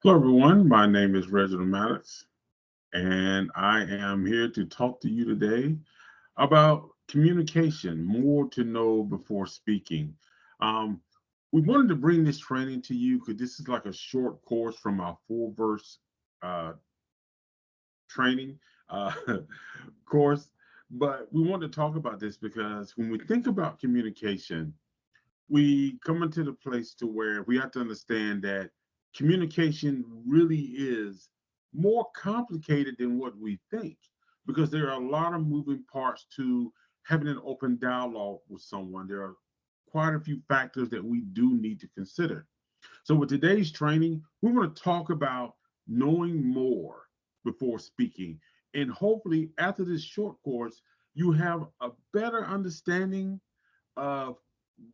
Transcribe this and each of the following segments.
Hello, everyone. My name is Reginald Maddox, and I am here to talk to you today about communication, more to know before speaking. Um, we wanted to bring this training to you because this is like a short course from our full verse uh, training uh, course. But we want to talk about this because when we think about communication, we come into the place to where we have to understand that communication really is more complicated than what we think because there are a lot of moving parts to having an open dialogue with someone. There are quite a few factors that we do need to consider. So, with today's training, we want to talk about knowing more before speaking. And hopefully, after this short course, you have a better understanding of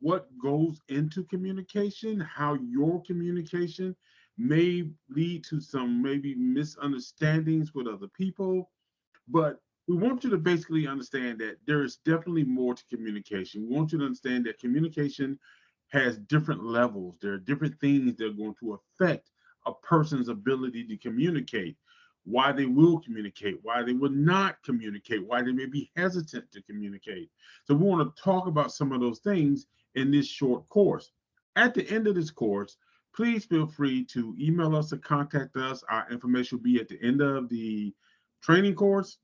what goes into communication, how your communication may lead to some maybe misunderstandings with other people. But we want you to basically understand that there is definitely more to communication. We want you to understand that communication has different levels. There are different things that are going to affect a person's ability to communicate, why they will communicate, why they will not communicate, why they may be hesitant to communicate. So we want to talk about some of those things in this short course. At the end of this course, please feel free to email us or contact us. Our information will be at the end of the training course.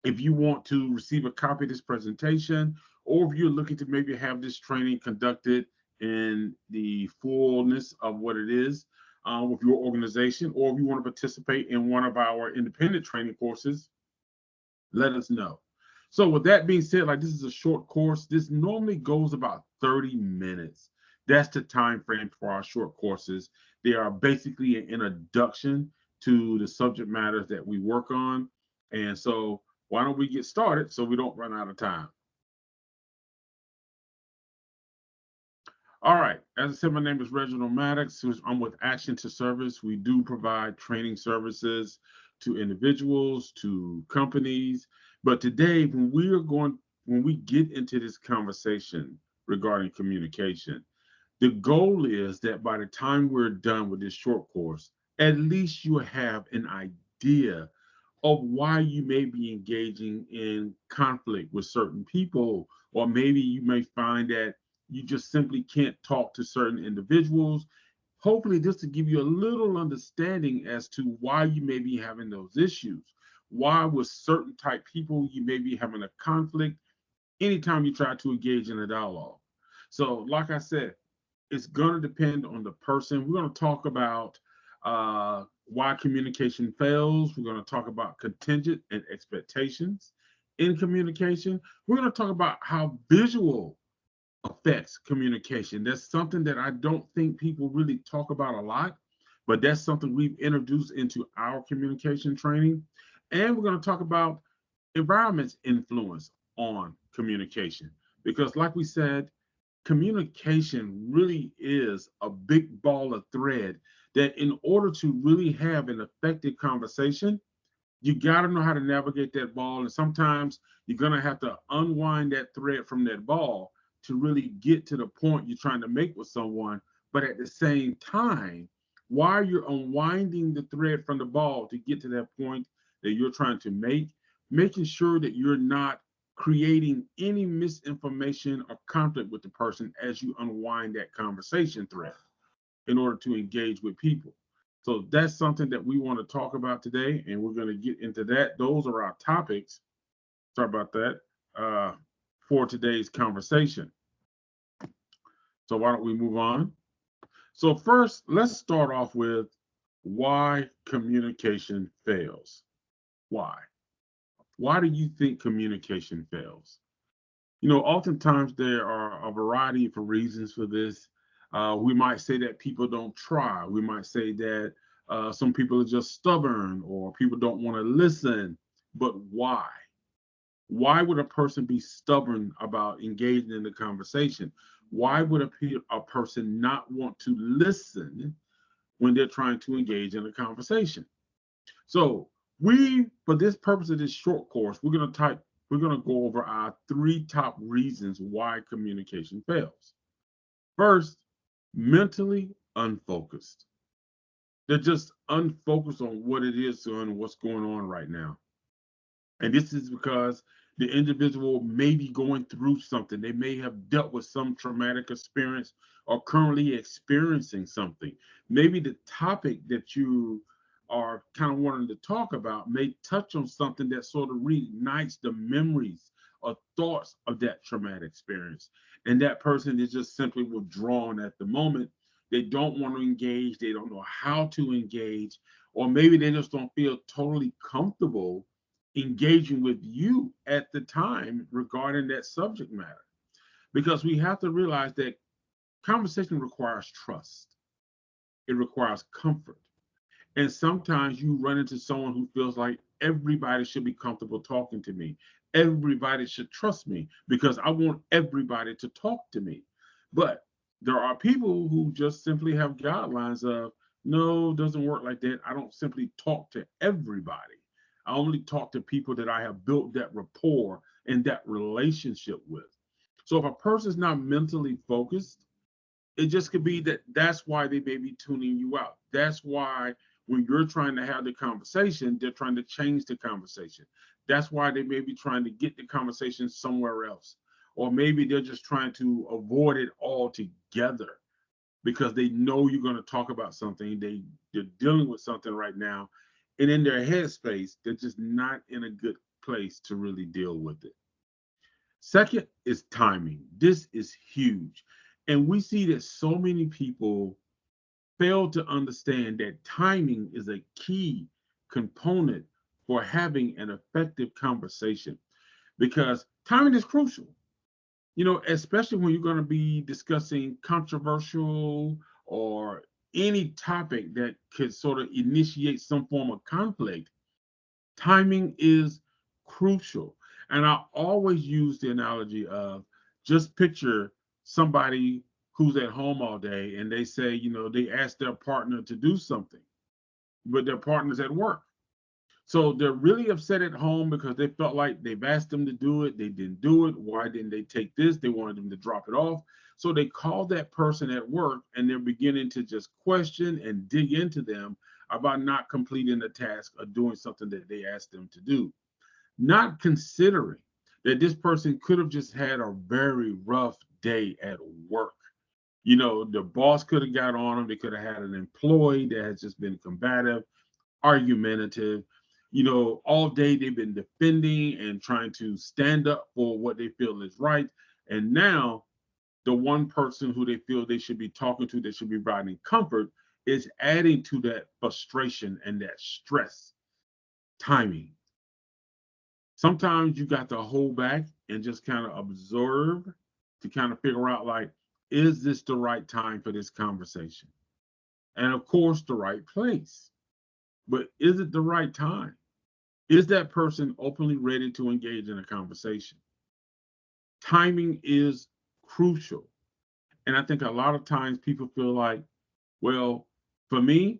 If you want to receive a copy of this presentation, or if you're looking to maybe have this training conducted in the fullness of what it is with your organization, or if you want to participate in one of our independent training courses, let us know. So with that being said, like this is a short course. This normally goes about 30 minutes. That's the time frame for our short courses. They are basically an introduction to the subject matters that we work on. And so why don't we get started so we don't run out of time? All right. As I said, my name is Reginald Maddox. I'm with Action to Service. We do provide training services to individuals, to companies. But today, when we get into this conversation regarding communication, the goal is that by the time we're done with this short course, at least you have an idea of why you may be engaging in conflict with certain people, or maybe you may find that you just simply can't talk to certain individuals. Hopefully, this will give you a little understanding as to why you may be having those issues. Why with certain type people you may be having a conflict anytime you try to engage in a dialogue. So, like I said, it's going to depend on the person. We're going to talk about why communication fails. We're going to talk about contingent and expectations in communication. We're going to talk about how visual affects communication. That's something that I don't think people really talk about a lot, but that's something we've introduced into our communication training. And we're going to talk about environment's influence on communication. Because, like we said, communication really is a big ball of thread that, in order to really have an effective conversation, you got to know how to navigate that ball. And sometimes you're going to have to unwind that thread from that ball to really get to the point you're trying to make with someone. But at the same time, while you're unwinding the thread from the ball to get to that point that you're trying to make, making sure that you're not creating any misinformation or conflict with the person as you unwind that conversation thread in order to engage with people. So that's something that we want to talk about today, and we're going to get into that. Those are our topics. Sorry about that. Uh, for today's conversation. So why don't we move on? So first, let's start off with why communication fails. Why? Why do you think communication fails? Oftentimes there are a variety of reasons for this. We might say that people don't try. We might say that some people are just stubborn or people don't want to listen. But why? Why would a person be stubborn about engaging in the conversation? Why would a person not want to listen when they're trying to engage in a conversation? So for this purpose of this short course, we're gonna go over our three top reasons why communication fails. First, mentally unfocused. They're just unfocused on what it is and what's going on right now. And this is because the individual may be going through something. They may have dealt with some traumatic experience or currently experiencing something. Maybe the topic that you are kind of wanting to talk about may touch on something that sort of reignites the memories or thoughts of that traumatic experience. And that person is just simply withdrawn at the moment. They don't want to engage, they don't know how to engage, or maybe they just don't feel totally comfortable engaging with you at the time regarding that subject matter. Because we have to realize that conversation requires trust, it requires comfort. And sometimes you run into someone who feels like everybody should be comfortable talking to me. Everybody should trust me because I want everybody to talk to me. But there are people who just simply have guidelines of no, it doesn't work like that. I don't simply talk to everybody. I only talk to people that I have built that rapport and that relationship with. So if a person's not mentally focused, it just could be that that's why they may be tuning you out. That's why when you're trying to have the conversation, they're trying to change the conversation. That's why they may be trying to get the conversation somewhere else. Or maybe they're just trying to avoid it altogether because they know you're going to talk about something. They're dealing with something right now. And in their headspace, they're just not in a good place to really deal with it. Second is timing. This is huge. And we see that so many people fail to understand that timing is a key component for having an effective conversation because timing is crucial. Especially when you're going to be discussing controversial or any topic that could sort of initiate some form of conflict. Timing is crucial. And I always use the analogy of just picture somebody who's at home all day and they say, they ask their partner to do something, but their partner's at work. So they're really upset at home because they felt like they've asked them to do it. They didn't do it. Why didn't they take this? They wanted them to drop it off. So they call that person at work and they're beginning to just question and dig into them about not completing the task or doing something that they asked them to do, not considering that this person could have just had a very rough day at work. The boss could have got on them. They could have had an employee that has just been combative, argumentative. All day they've been defending and trying to stand up for what they feel is right. And now the one person who they feel they should be talking to, that should be providing comfort, is adding to that frustration and that stress. Timing. Sometimes you got to hold back and just kind of observe to kind of figure out, like, is this the right time for this conversation? And of course, the right place. But is it the right time? Is that person openly ready to engage in a conversation? Timing is crucial. And I think a lot of times people feel like, well, for me,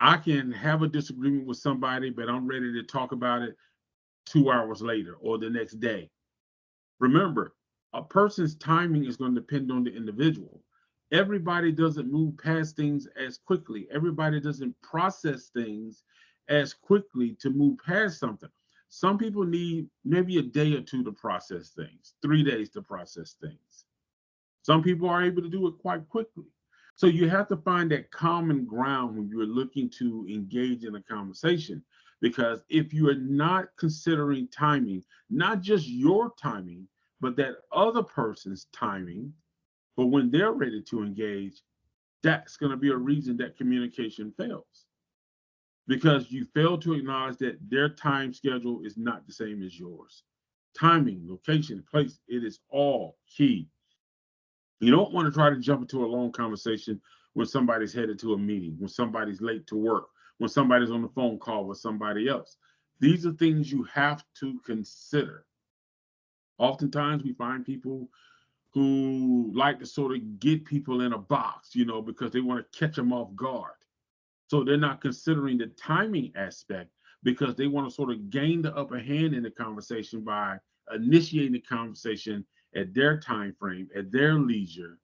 I can have a disagreement with somebody, but I'm ready to talk about it 2 hours later or the next day. Remember, a person's timing is going to depend on the individual. Everybody doesn't move past things as quickly. Everybody doesn't process things as quickly to move past something. Some people need maybe a day or two to process things, 3 days to process things. Some people are able to do it quite quickly. So you have to find that common ground when you're looking to engage in a conversation. Because if you are not considering timing, not just your timing, but that other person's timing for when they're ready to engage, that's going to be a reason that communication fails. Because you fail to acknowledge that their time schedule is not the same as yours. Timing, location, place, it is all key. You don't want to try to jump into a long conversation when somebody's headed to a meeting, when somebody's late to work, when somebody's on the phone call with somebody else. These are things you have to consider. Oftentimes, we find people who like to sort of get people in a box, because they want to catch them off guard. So they're not considering the timing aspect because they want to sort of gain the upper hand in the conversation by initiating the conversation at their time frame, at their leisure,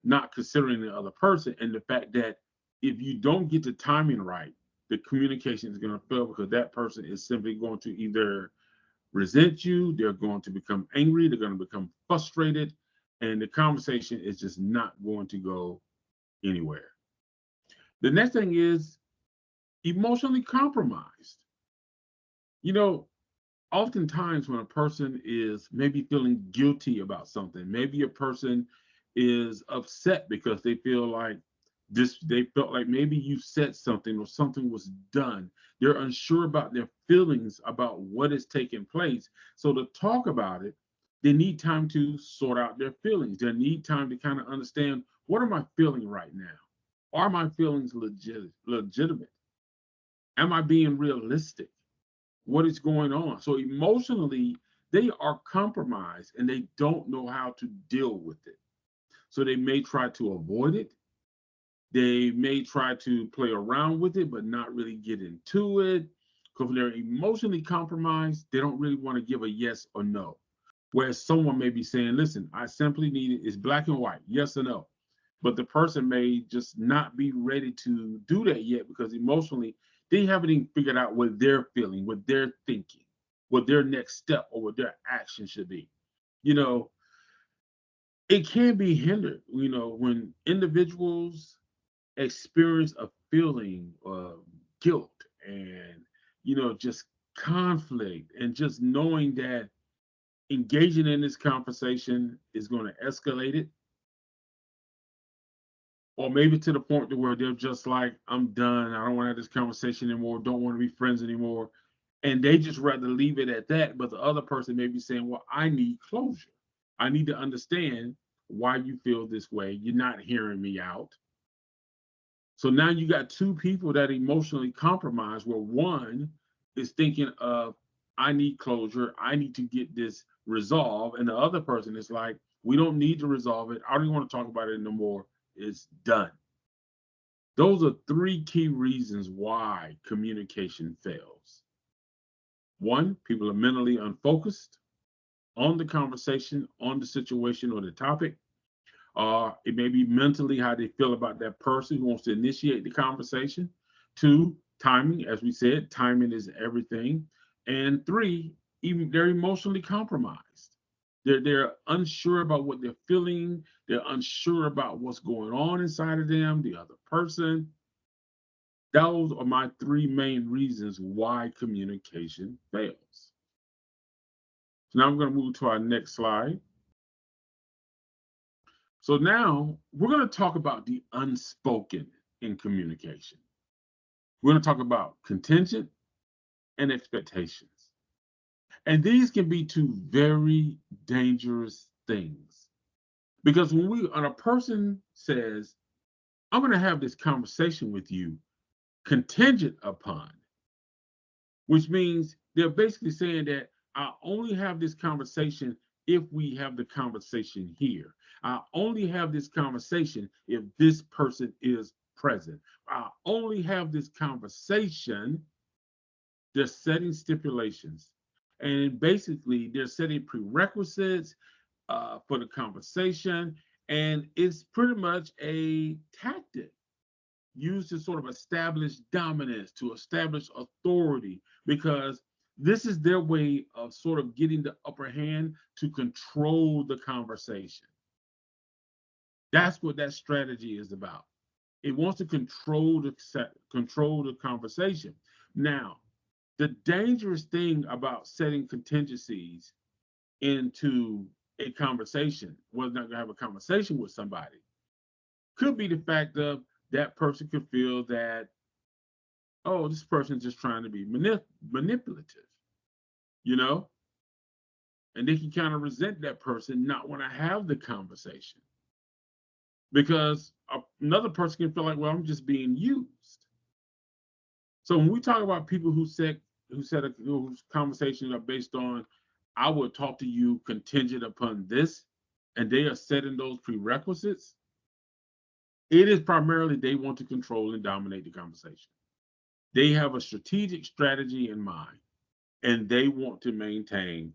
not considering the other person and the fact that if you don't get the timing right, the communication is going to fail because that person is simply going to either resent you, they're going to become angry, they're going to become frustrated, and the conversation is just not going to go anywhere. The next thing is emotionally compromised. You know, oftentimes when a person is maybe feeling guilty about something, maybe a person is upset because they feel like they felt like maybe you said something or something was done. They're unsure about their feelings about what is taking place. So to talk about it, they need time to sort out their feelings. They need time to kind of understand, what am I feeling right now? Are my feelings legitimate? Am I being realistic? What is going on? So emotionally, they are compromised and they don't know how to deal with it. So they may try to avoid it. They may try to play around with it, but not really get into it. Because when they're emotionally compromised, they don't really want to give a yes or no. Whereas someone may be saying, listen, I simply need it. It's black and white, yes or no. But the person may just not be ready to do that yet because emotionally, they haven't even figured out what they're feeling, what they're thinking, what their next step or what their action should be. You know, it can be hindered, when individuals experience a feeling of guilt and, just conflict and just knowing that engaging in this conversation is going to escalate it, or maybe to the point to where they're just like, I'm done. I don't want to have this conversation anymore. Don't want to be friends anymore. And they just rather leave it at that. But the other person may be saying, well, I need closure. I need to understand why you feel this way. You're not hearing me out. So now you got two people that emotionally compromised, where one is thinking of, I need closure. I need to get this resolved. And the other person is like, we don't need to resolve it. I don't even want to talk about it no more. It's done. Those are three key reasons why communication fails. One, people are mentally unfocused on the conversation, on the situation or the topic. It may be mentally how they feel about that person who wants to initiate the conversation. Two, timing. As we said, timing is everything. And three, even they're emotionally compromised. They're unsure about what they're feeling. They're unsure about what's going on inside of them, the other person. Those are my three main reasons why communication fails. So now I'm going to move to our next slide. So now we're going to talk about the unspoken in communication. We're going to talk about contingent and expectations. And these can be two very dangerous things. Because when a person says, I'm going to have this conversation with you contingent upon, which means they're basically saying that I only have this conversation if we have the conversation here. I only have this conversation if this person is present. I only have this conversation. They're setting stipulations. And basically, they're setting prerequisites for the conversation. And it's pretty much a tactic used to sort of establish dominance, to establish authority, because this is their way of sort of getting the upper hand to control the conversation. That's what that strategy is about. It wants to control the conversation. Now, the dangerous thing about setting contingencies into a conversation, whether or not you have a conversation with somebody, could be the fact of that person could feel that, oh, this person's just trying to be manipulative, you know? And they can kind of resent that person, not want to have the conversation. Because another person can feel like, well, I'm just being used. So when we talk about people whose conversations are based on, I will talk to you contingent upon this, and they are setting those prerequisites, it is primarily they want to control and dominate the conversation. They have a strategic strategy in mind, and they want to maintain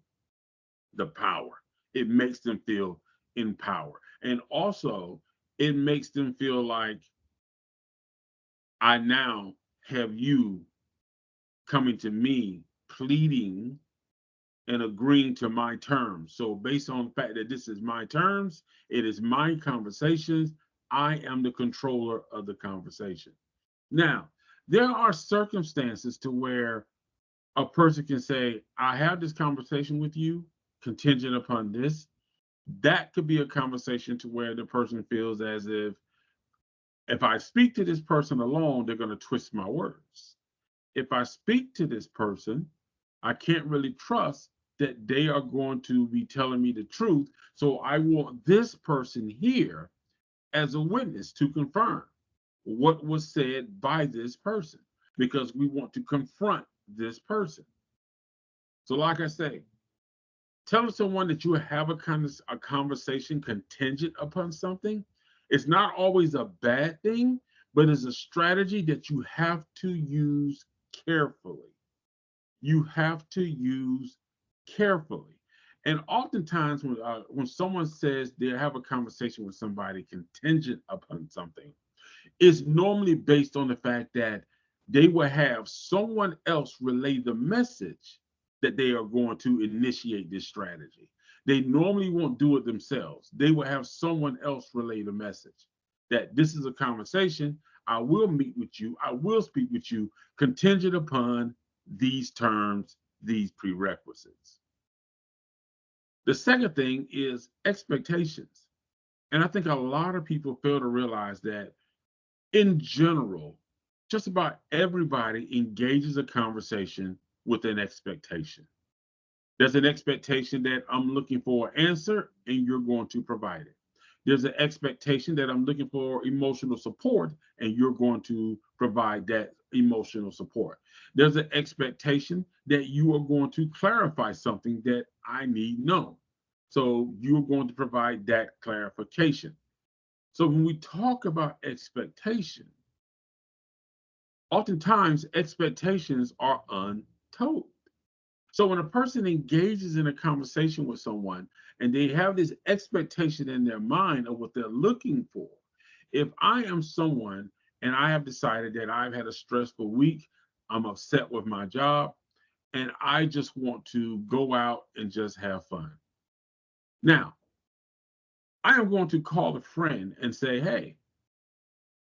the power. It makes them feel in power. And also, it makes them feel like I now have you coming to me pleading and agreeing to my terms. So based on the fact that this is my terms, it is my conversations, I am the controller of the conversation. Now, there are circumstances to where a person can say, I have this conversation with you contingent upon this. That could be a conversation to where the person feels as if I speak to this person alone, they're going to twist my words. If I speak to this person, I can't really trust that they are going to be telling me the truth. So I want this person here as a witness to confirm what was said by this person because we want to confront this person. So, like I say, telling someone that you have a conversation contingent upon something is not always a bad thing, but it's a strategy that you have to use carefully. You have to use carefully. And oftentimes, when someone says they have a conversation with somebody contingent upon something, it's normally based on the fact that they will have someone else relay the message that they are going to initiate this strategy. They normally won't do it themselves. They will have someone else relay the message that this is a conversation. I will meet with you. I will speak with you contingent upon these terms, these prerequisites. The second thing is expectations. And I think a lot of people fail to realize that in general, just about everybody engages a conversation with an expectation. There's an expectation that I'm looking for an answer and you're going to provide it. There's an expectation that I'm looking for emotional support and you're going to provide that emotional support. There's an expectation that you are going to clarify something that I need known. So you're going to provide that clarification. So when we talk about expectation, oftentimes expectations are untold. So when a person engages in a conversation with someone and they have this expectation in their mind of what they're looking for, if I am someone and I have decided that I've had a stressful week, I'm upset with my job, and I just want to go out and just have fun. Now, I am going to call a friend and say, hey,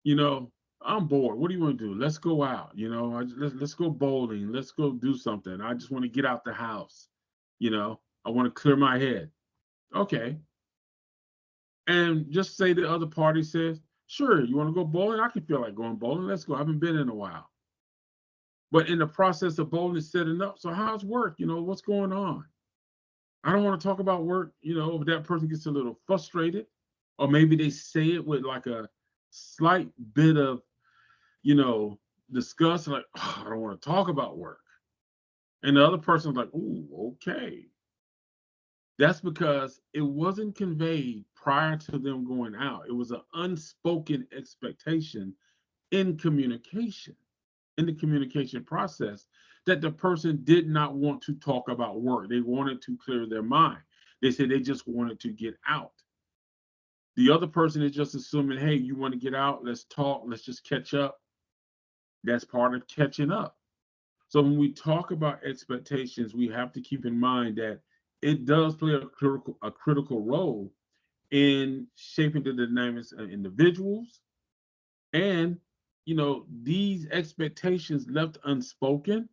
you know, I'm bored. What do you want to do? Let's go out. Let's go bowling. Let's go do something. I just want to get out the house. I want to clear my head. Okay. And just say the other party says, sure, you want to go bowling? I can feel like going bowling. Let's go. I haven't been in a while. But in the process of bowling is setting up. So how's work? What's going on? I don't want to talk about work. If that person gets a little frustrated, or maybe they say it with like a slight bit of you know, discuss like, oh, I don't want to talk about work. And the other person's like, ooh, okay. That's because it wasn't conveyed prior to them going out. It was an unspoken expectation in communication, in the communication process, that the person did not want to talk about work. They wanted to clear their mind. They said they just wanted to get out. The other person is just assuming, hey, you want to get out? Let's talk. Let's just catch up. That's part of catching up. So when we talk about expectations, we have to keep in mind that it does play a critical role in shaping the dynamics of individuals. And, these expectations left unspoken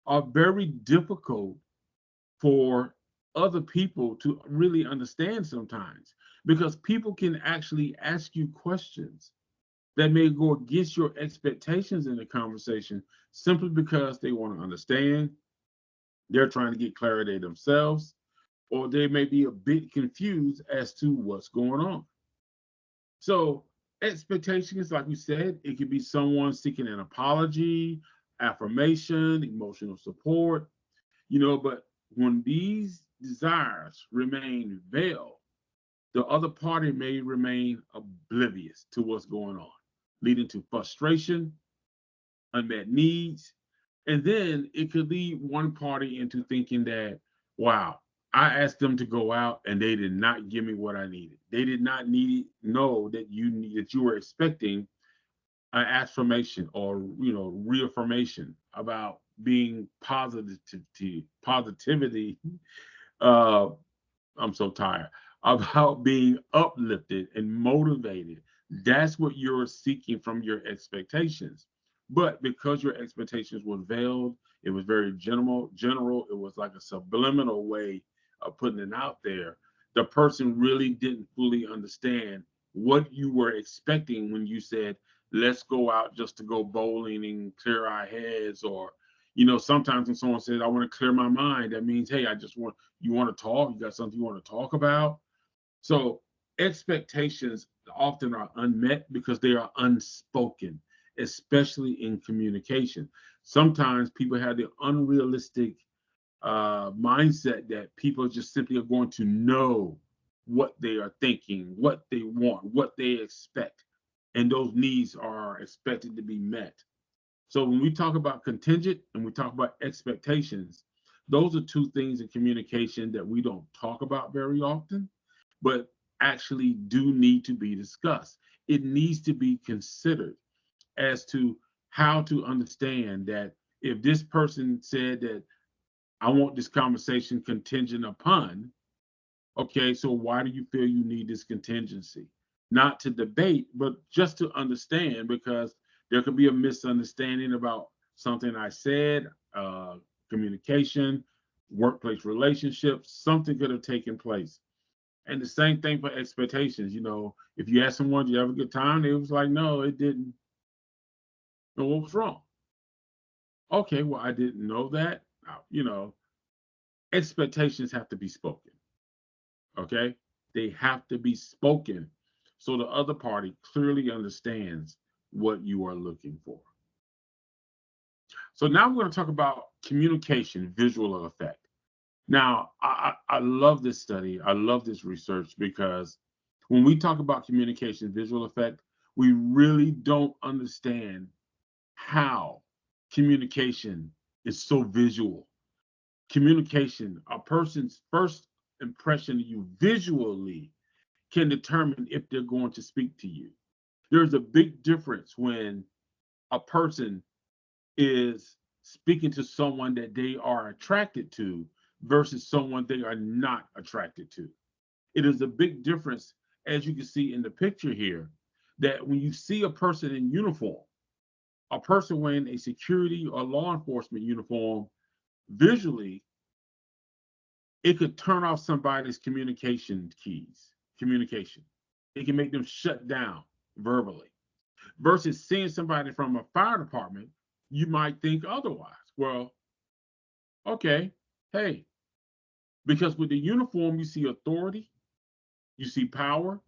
are very difficult for other people to really understand sometimes because people can actually ask you questions that may go against your expectations in the conversation simply because they want to understand, they're trying to get clarity themselves, or they may be a bit confused as to what's going on. So, expectations, like we said, it could be someone seeking an apology, affirmation, emotional support, but when these desires remain veiled, the other party may remain oblivious to what's going on, leading to frustration, unmet needs. And then it could lead one party into thinking that, wow, I asked them to go out and they did not give me what I needed. They did not know that you were expecting an affirmation or reaffirmation about being positivity. Uh, I'm so tired about being uplifted and motivated. That's what you're seeking from your expectations. But because your expectations were veiled, it was very general, it was like a subliminal way of putting it out there. The person really didn't fully understand what you were expecting when you said, let's go out just to go bowling and clear our heads, or sometimes when someone says, I want to clear my mind, that means, hey, I just want you want to talk, you got something you want to talk about. So expectations often are unmet because they are unspoken, especially in communication. Sometimes people have the unrealistic mindset that people just simply are going to know what they are thinking, what they want, what they expect, and those needs are expected to be met. So when we talk about contingent and we talk about expectations, those are two things in communication that we don't talk about very often, but actually do need to be discussed. It needs to be considered as to how to understand that if this person said that I want this conversation contingent upon, okay, so why do you feel you need this contingency? Not to debate, but just to understand, because there could be a misunderstanding about something I said, communication, workplace relationships, something could have taken place. And the same thing for expectations. If you ask someone, "Did you have a good time?" They was like, "No, it didn't." No, what was wrong? Okay, well, I didn't know that. Expectations have to be spoken. Okay, they have to be spoken so the other party clearly understands what you are looking for. So now we're going to talk about communication, visual effect. Now, I love this study. I love this research because when we talk about communication, visual effect, we really don't understand how communication is so visual. Communication, a person's first impression of you visually can determine if they're going to speak to you. There's a big difference when a person is speaking to someone that they are attracted to versus someone they are not attracted to. It is a big difference, as you can see in the picture here, that when you see a person in uniform, a person wearing a security or law enforcement uniform, visually, it could turn off somebody's communication. It can make them shut down verbally. Versus seeing somebody from a fire department, you might think otherwise. Well, okay, hey, because with the uniform, you see authority, you see power.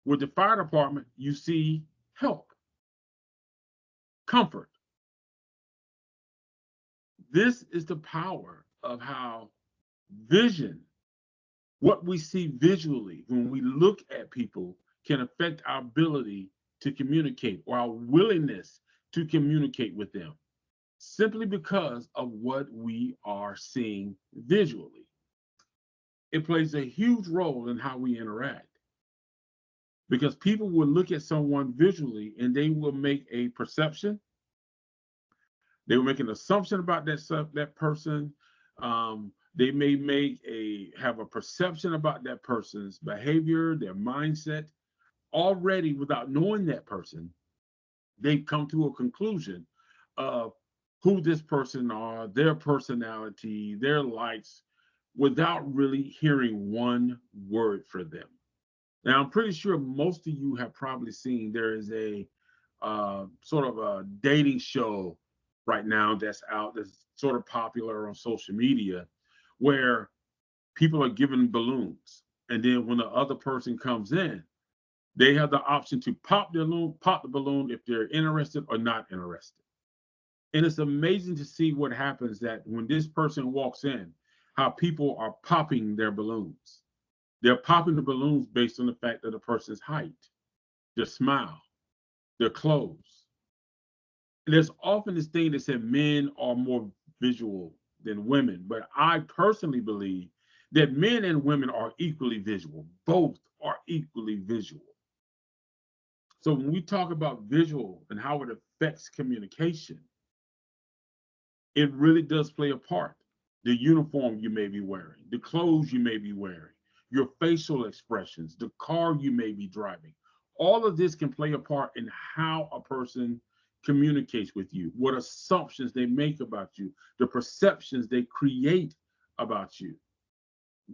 With the fire department, you see help, comfort. This is the power of how vision, what we see visually when we look at people, can affect our ability to communicate or our willingness to communicate with them simply because of what we are seeing visually. It plays a huge role in how we interact because people will look at someone visually and they will make a perception. They will make an assumption about that person. They may have a perception about that person's behavior, their mindset. Already, without knowing that person, they've come to a conclusion of who this person are, their personality, their likes, without really hearing one word for them. Now, I'm pretty sure most of you have probably seen there is a sort of a dating show right now that's out that's sort of popular on social media where people are given balloons. And then when the other person comes in, they have the option to pop the balloon if they're interested or not interested. And it's amazing to see what happens that when this person walks in, how people are popping their balloons. They're popping the balloons based on the fact of the person's height, their smile, their clothes. And there's often this thing that said men are more visual than women, but I personally believe that men and women are equally visual. Both are equally visual. So when we talk about visual and how it affects communication, it really does play a part. The uniform you may be wearing, the clothes you may be wearing, your facial expressions, the car you may be driving. All of this can play a part in how a person communicates with you, what assumptions they make about you, the perceptions they create about you.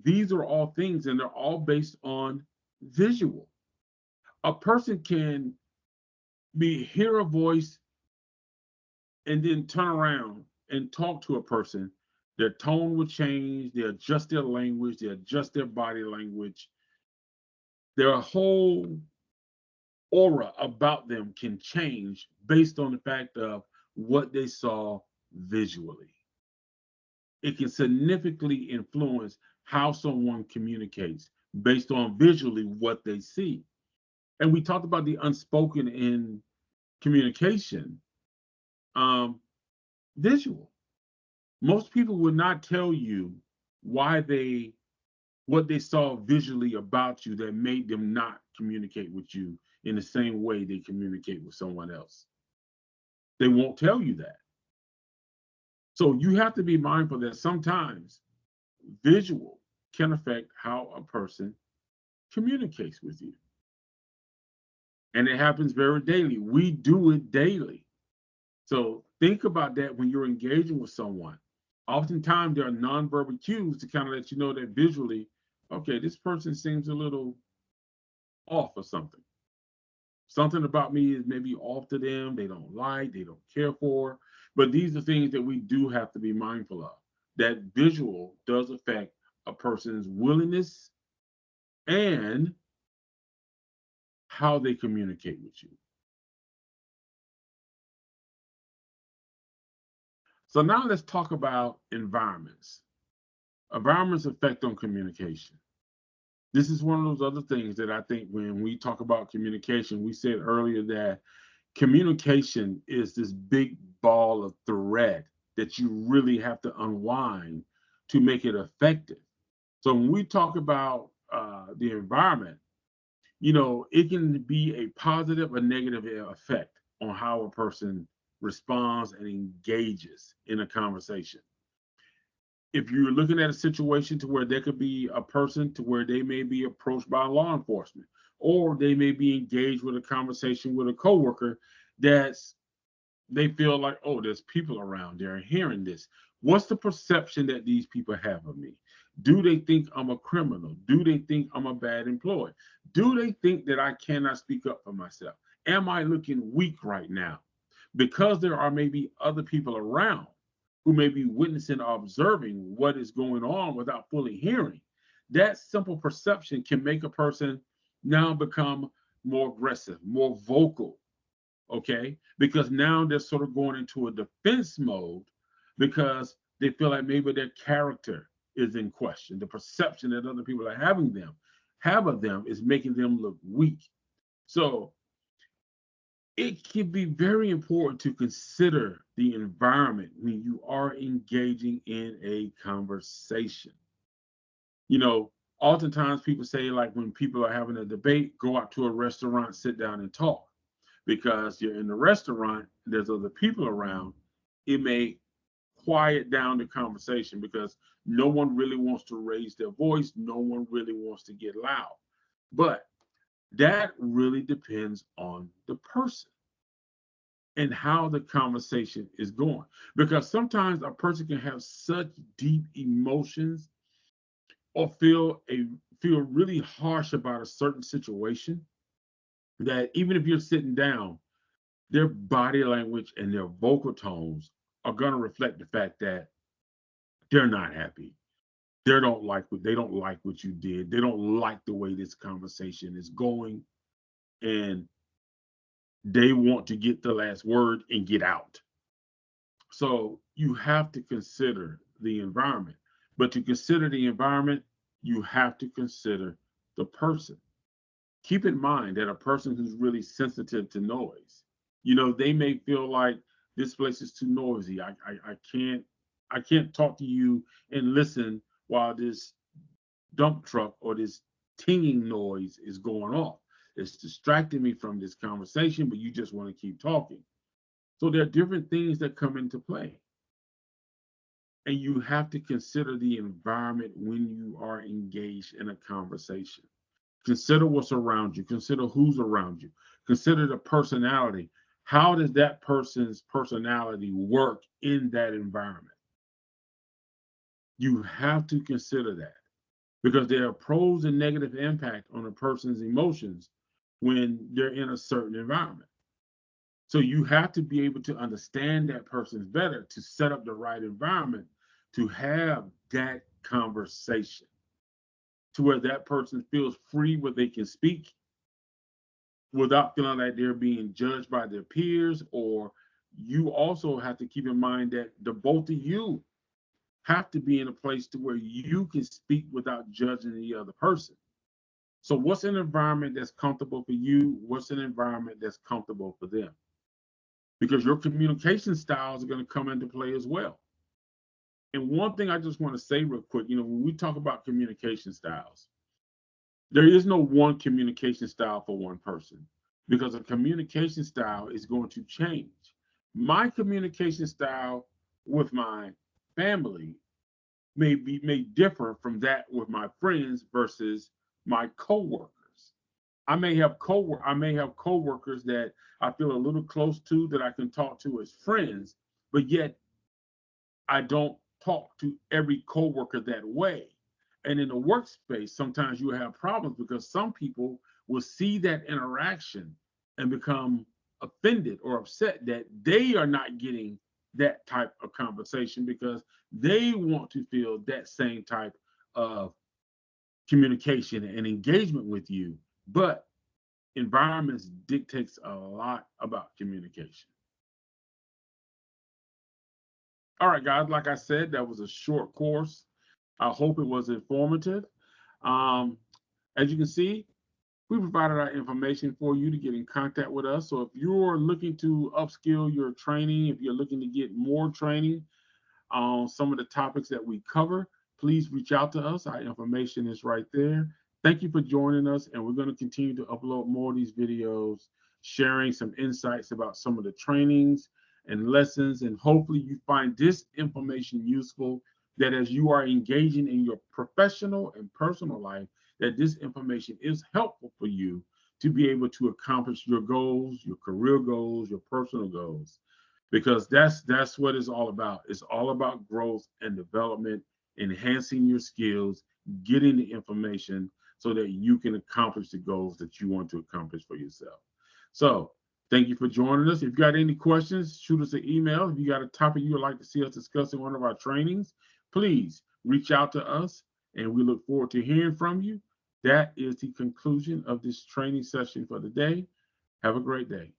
These are all things, and they're all based on visual. A person can be hear a voice and then turn around and talk to a person, their tone will change, they adjust their language, they adjust their body language. Their whole aura about them can change based on the fact of what they saw visually. It can significantly influence how someone communicates based on visually what they see. And we talked about the unspoken in communication, um, visual. Most people would not tell you why they what they saw visually about you that made them not communicate with you in the same way they communicate with someone else. They won't tell you that. So you have to be mindful that sometimes visual can affect how a person communicates with you. And it happens very daily. We do it daily. So think about that when you're engaging with someone. Oftentimes there are nonverbal cues to kind of let you know that visually, okay, this person seems a little off or something. Something about me is maybe off to them, they don't like, they don't care for. But these are things that we do have to be mindful of. That visual does affect a person's willingness and how they communicate with you. So now let's talk about environments. Environments effect on communication. This is one of those other things that I think when we talk about communication, we said earlier that communication is this big ball of thread that you really have to unwind to make it effective. So when we talk about the environment, it can be a positive or negative effect on how a person responds and engages in a conversation. If you're looking at a situation to where there could be a person to where they may be approached by law enforcement, or they may be engaged with a conversation with a coworker that's they feel like, oh, there's people around there hearing this. What's the perception that these people have of me? Do they think I'm a criminal? Do they think I'm a bad employee? Do they think that I cannot speak up for myself? Am I looking weak right now? Because there are maybe other people around who may be witnessing or observing what is going on without fully hearing. That simple perception can make a person now become more aggressive, more vocal, okay? Because now they're sort of going into a defense mode because they feel like maybe their character is in question. The perception that other people are have of them is making them look weak. So it can be very important to consider the environment when you are engaging in a conversation. You know, oftentimes people say, like, when people are having a debate, go out to a restaurant, sit down and talk. Because you're in the restaurant, there's other people around, it may quiet down the conversation because no one really wants to raise their voice, no one really wants to get loud. But that really depends on the person and how the conversation is going. Because sometimes a person can have such deep emotions or feel really harsh about a certain situation that even if you're sitting down, their body language and their vocal tones are going to reflect the fact that they're not happy. They don't like what you did. They don't like the way this conversation is going, and they want to get the last word and get out. So you have to consider the environment. But to consider the environment, you have to consider the person. Keep in mind that a person who's really sensitive to noise, they may feel like this place is too noisy. I can't talk to you and listen while this dump truck or this tinging noise is going off. It's distracting me from this conversation, but you just want to keep talking. So there are different things that come into play. And you have to consider the environment when you are engaged in a conversation. Consider what's around you. Consider who's around you. Consider the personality. How does that person's personality work in that environment? You have to consider that because there are pros and negative impact on a person's emotions when they're in a certain environment. So you have to be able to understand that person's better to set up the right environment to have that conversation to where that person feels free where they can speak without feeling like they're being judged by their peers. Or you also have to keep in mind that the both of you have to be in a place to where you can speak without judging the other person. So what's an environment that's comfortable for you? What's an environment that's comfortable for them? Because your communication styles are going to come into play as well. And one thing I just want to say real quick, when we talk about communication styles, there is no one communication style for one person because a communication style is going to change. My communication style with my family may differ from that with my friends versus my coworkers. I may have coworkers that I feel a little close to that I can talk to as friends, but yet I don't talk to every coworker that way. And in the workspace, sometimes you have problems because some people will see that interaction and become offended or upset that they are not getting that type of conversation because they want to feel that same type of communication and engagement with you. But environments dictates a lot about communication. All right, guys, like I said, that was a short course. I hope it was informative. Um, as you can see, we provided our information for you to get in contact with us. So if you're looking to upskill your training, if you're looking to get more training on some of the topics that we cover, please reach out to us. Our information is right there. Thank you for joining us, and we're going to continue to upload more of these videos, sharing some insights about some of the trainings and lessons, and hopefully you find this information useful, that as you are engaging in your professional and personal life, that this information is helpful for you to be able to accomplish your goals, your career goals, your personal goals, because that's what it's all about. It's all about growth and development, enhancing your skills, getting the information so that you can accomplish the goals that you want to accomplish for yourself. So thank you for joining us. If you got any questions, shoot us an email. If you got a topic you would like to see us discuss in one of our trainings, please reach out to us, and we look forward to hearing from you. That is the conclusion of this training session for the day. Have a great day.